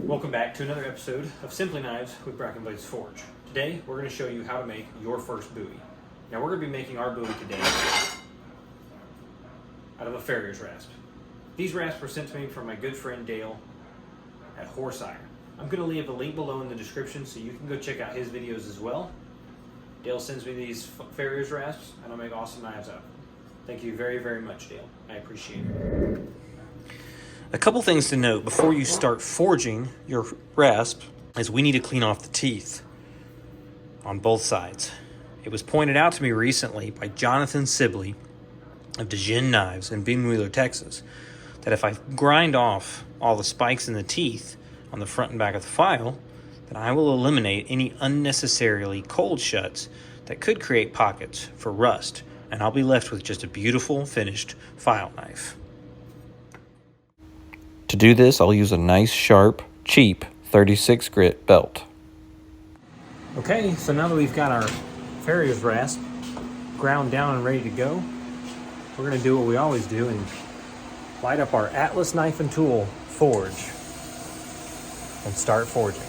Welcome back to another episode of Simply Knives with Brackin Forge. Today we're going to show you how to make your first Bowie. Now we're going to be making our Bowie today out of a farrier's rasp. These rasps were sent to me from my good friend Dale at Horse Iron. I'm going to leave a link below in the description so you can go check out his videos as well. Dale sends me these farrier's rasps and I'll make awesome knives out of them. Thank you very, very much, Dale. I appreciate it. A couple things to note before you start forging your rasp is we need to clean off the teeth on both sides. It was pointed out to me recently by Jonathan Sibley of DeGen Knives in Beanwheeler, Texas, that if I grind off all the spikes in the teeth on the front and back of the file, then I will eliminate any unnecessarily cold shuts that could create pockets for rust, and I'll be left with just a beautiful finished file knife. To do this, I'll use a nice, sharp, cheap 36 grit belt. Okay, so now that we've got our farrier's rasp ground down and ready to go, we're going to do what we always do and light up our Atlas knife and tool forge and start forging.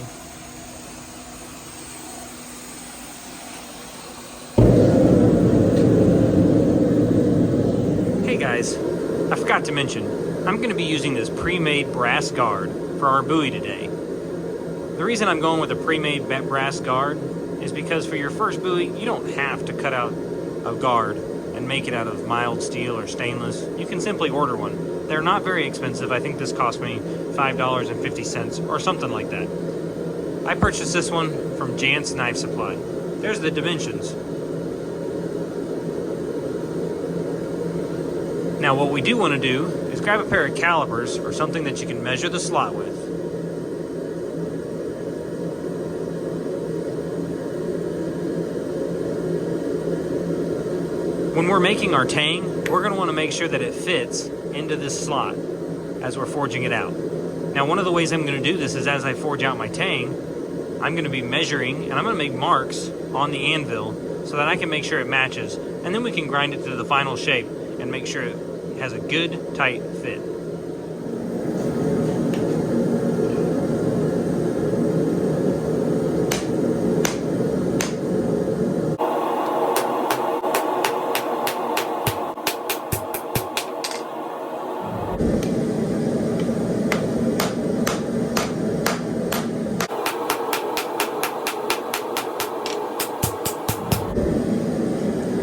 Hey guys, I forgot to mention, I'm going to be using this pre-made brass guard for our Bowie today. The reason I'm going with a pre-made brass guard is because for your first Bowie, you don't have to cut out a guard and make it out of mild steel or stainless. You can simply order one. They're not very expensive. I think this cost me $5.50 or something like that. I purchased this one from Jant's Knife Supply. There's the dimensions. Now what we do want to do is grab a pair of calipers or something that you can measure the slot with. When we're making our tang, we're going to want to make sure that it fits into this slot as we're forging it out. Now one of the ways I'm going to do this is as I forge out my tang, I'm going to be measuring and I'm going to make marks on the anvil so that I can make sure it matches, and then we can grind it to the final shape and make sure it has a good, tight fit.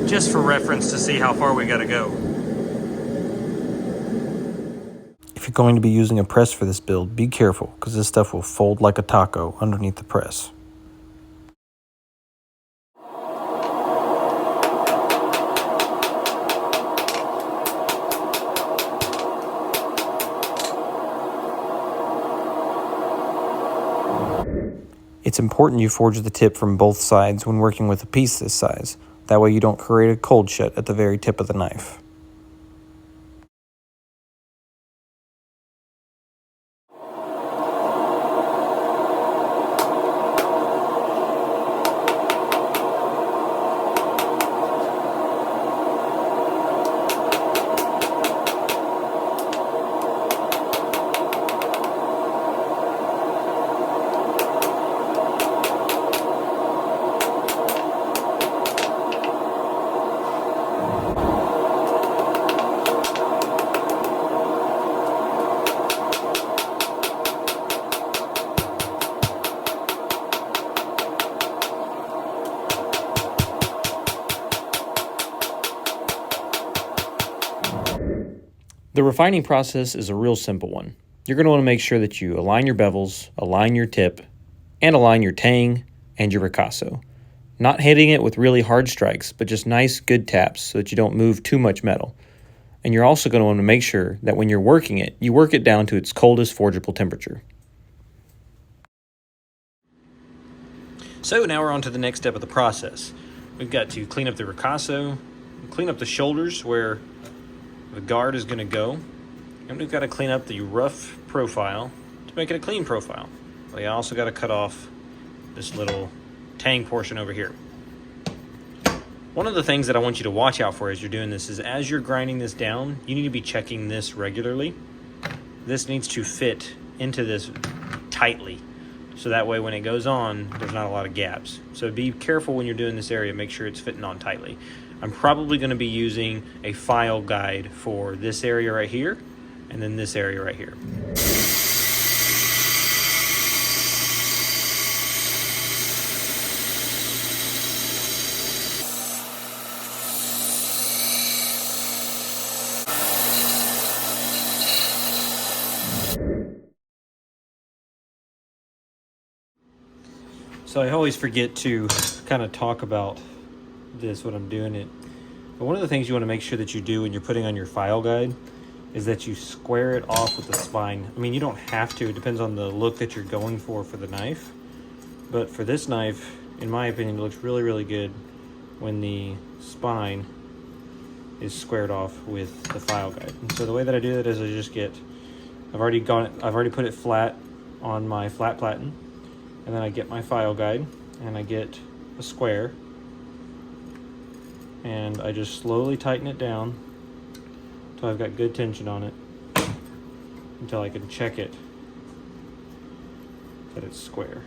Just for reference to see how far we gotta go. If you're going to be using a press for this build, be careful, because this stuff will fold like a taco underneath the press. It's important you forge the tip from both sides when working with a piece this size. That way you don't create a cold shut at the very tip of the knife. The refining process is a real simple one. You're going to want to make sure that you align your bevels, align your tip, and align your tang and your ricasso. Not hitting it with really hard strikes, but just nice, good taps so that you don't move too much metal. And you're also going to want to make sure that when you're working it, you work it down to its coldest forgeable temperature. So now we're on to the next step of the process. We've got to clean up the ricasso, clean up the shoulders where the guard is going to go, and we've got to clean up the rough profile to make it a clean profile. We also got to cut off this little tang portion over here. One of the things that I want you to watch out for as you're doing this is as you're grinding this down, you need to be checking this regularly. This needs to fit into this tightly. So that way when it goes on, there's not a lot of gaps. So be careful when you're doing this area, make sure it's fitting on tightly. I'm probably gonna be using a file guide for this area right here, and then this area right here. So I always forget to kind of talk about this when I'm doing it. But one of the things you want to make sure that you do when you're putting on your file guide is that you square it off with the spine. I mean, you don't have to. It depends on the look that you're going for the knife. But for this knife, in my opinion, it looks really, really good when the spine is squared off with the file guide. And so the way that I do that is I just get, I've already put it flat on my flat platen. And then I get my file guide and I get a square and I just slowly tighten it down until I've got good tension on it, until I can check it that it's square.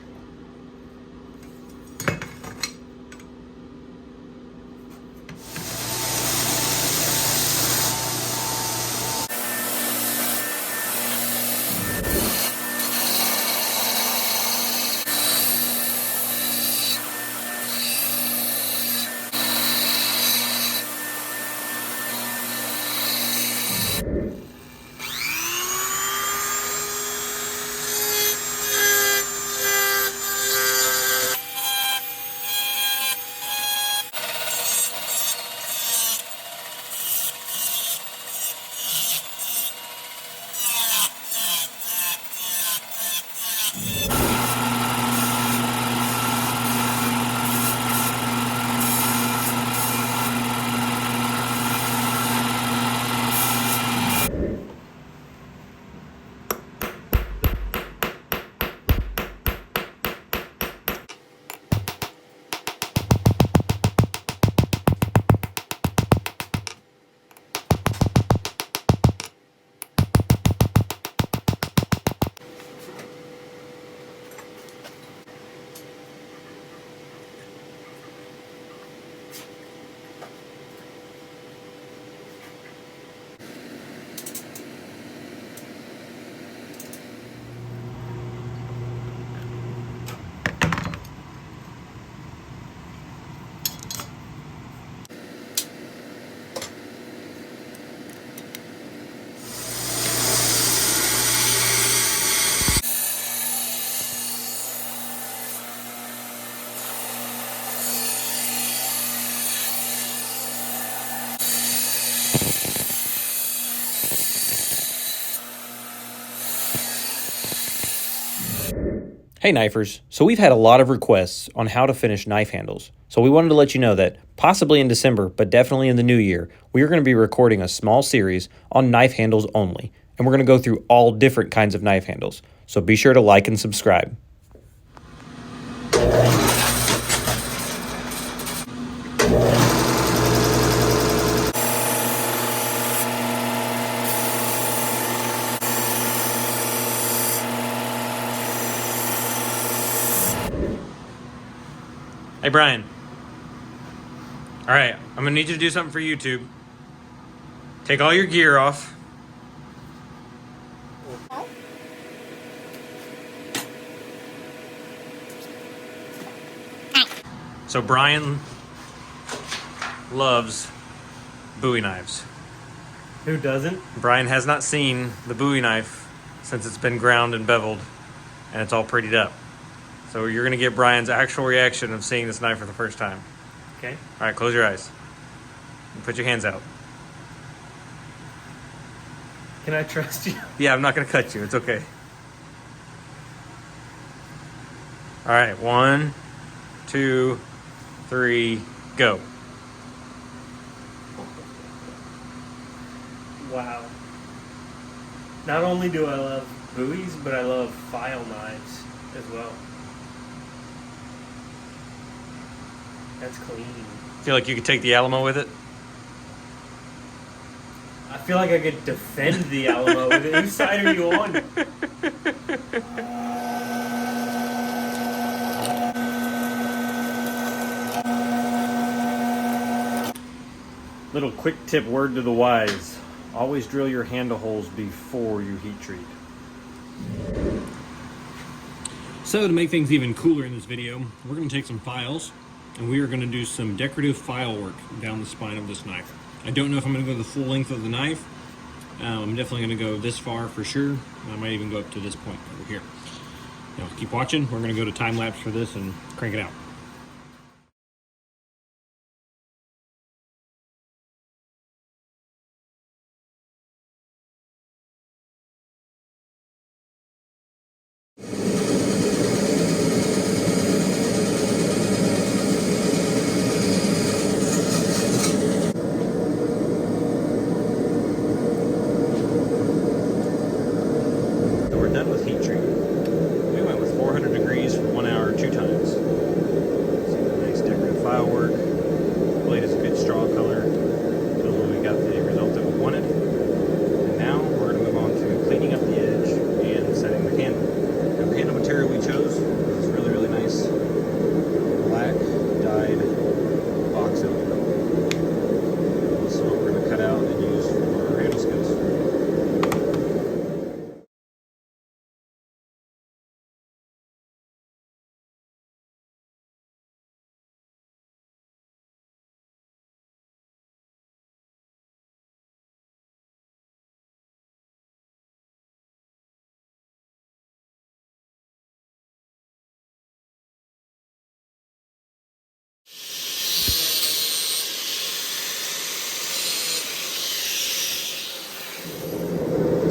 Hey knifers, so we've had a lot of requests on how to finish knife handles. So we wanted to let you know that possibly in December, but definitely in the new year, we are going to be recording a small series on knife handles only. And we're going to go through all different kinds of knife handles. So be sure to like and subscribe. Hey, Brian. All right, I'm gonna need you to do something for YouTube. Take all your gear off. So Brian loves Bowie knives. Who doesn't? Brian has not seen the Bowie knife since it's been ground and beveled and it's all prettied up. So you're gonna get Brian's actual reaction of seeing this knife for the first time. Okay. All right, close your eyes. And put your hands out. Can I trust you? Yeah, I'm not gonna cut you, it's okay. All right, 1, 2, 3, go. Wow. Not only do I love Bowies, but I love file knives as well. That's clean. Feel like you could take the Alamo with it? I feel like I could defend the Alamo with it. Whose side are you on? Little quick tip word to the wise. Always drill your handle holes before you heat treat. So to make things even cooler in this video, we're going to take some files and we are going to do some decorative file work down the spine of this knife. I don't know if I'm going to go the full length of the knife. I'm definitely going to go this far for sure. I might even go up to this point over here. Now keep watching. We're going to go to time lapse for this and crank it out.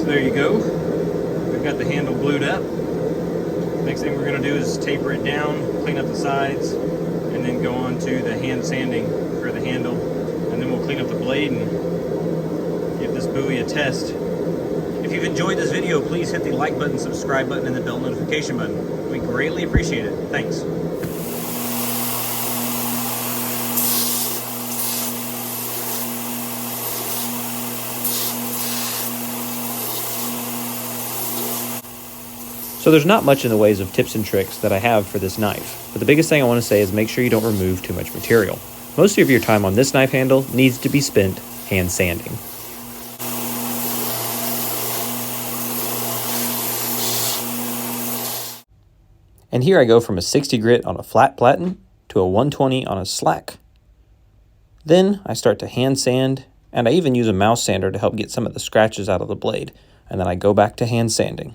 There you go. We've got the handle glued up. Next thing we're going to do is taper it down, clean up the sides, and then go on to the hand sanding for the handle. And then we'll clean up the blade and give this Bowie a test. If you've enjoyed this video, please hit the like button, subscribe button, and the bell notification button. We greatly appreciate it. Thanks. So there's not much in the ways of tips and tricks that I have for this knife, but the biggest thing I want to say is make sure you don't remove too much material. Most of your time on this knife handle needs to be spent hand sanding. And here I go from a 60 grit on a flat platen to a 120 on a slack. Then I start to hand sand, and I even use a mouse sander to help get some of the scratches out of the blade, and then I go back to hand sanding.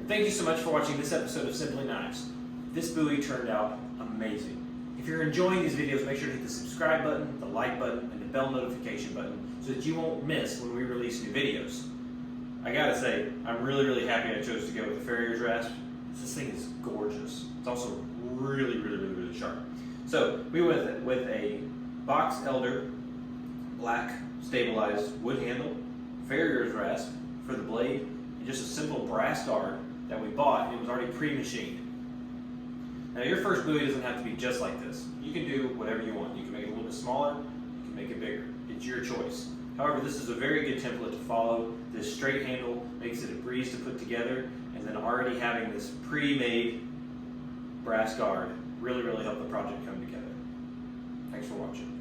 Thank you so much for watching this episode of Simply Knives. This Bowie turned out amazing. If you're enjoying these videos, make sure to hit the subscribe button, the like button, and the bell notification button so that you won't miss when we release new videos. I gotta say, I'm really happy I chose to go with the Farrier's rasp. This thing is gorgeous. It's also really sharp. So we went with a Box Elder black stabilized wood handle, Farrier's rasp for the blade, and just a simple brass dart that we bought. It was already pre-machined. Now your first Bowie doesn't have to be just like this. You can do whatever you want. You can make it a little bit smaller, you can make it bigger. It's your choice. However, this is a very good template to follow. This straight handle makes it a breeze to put together, and then already having this pre-made brass guard really helped the project come together. Thanks for watching.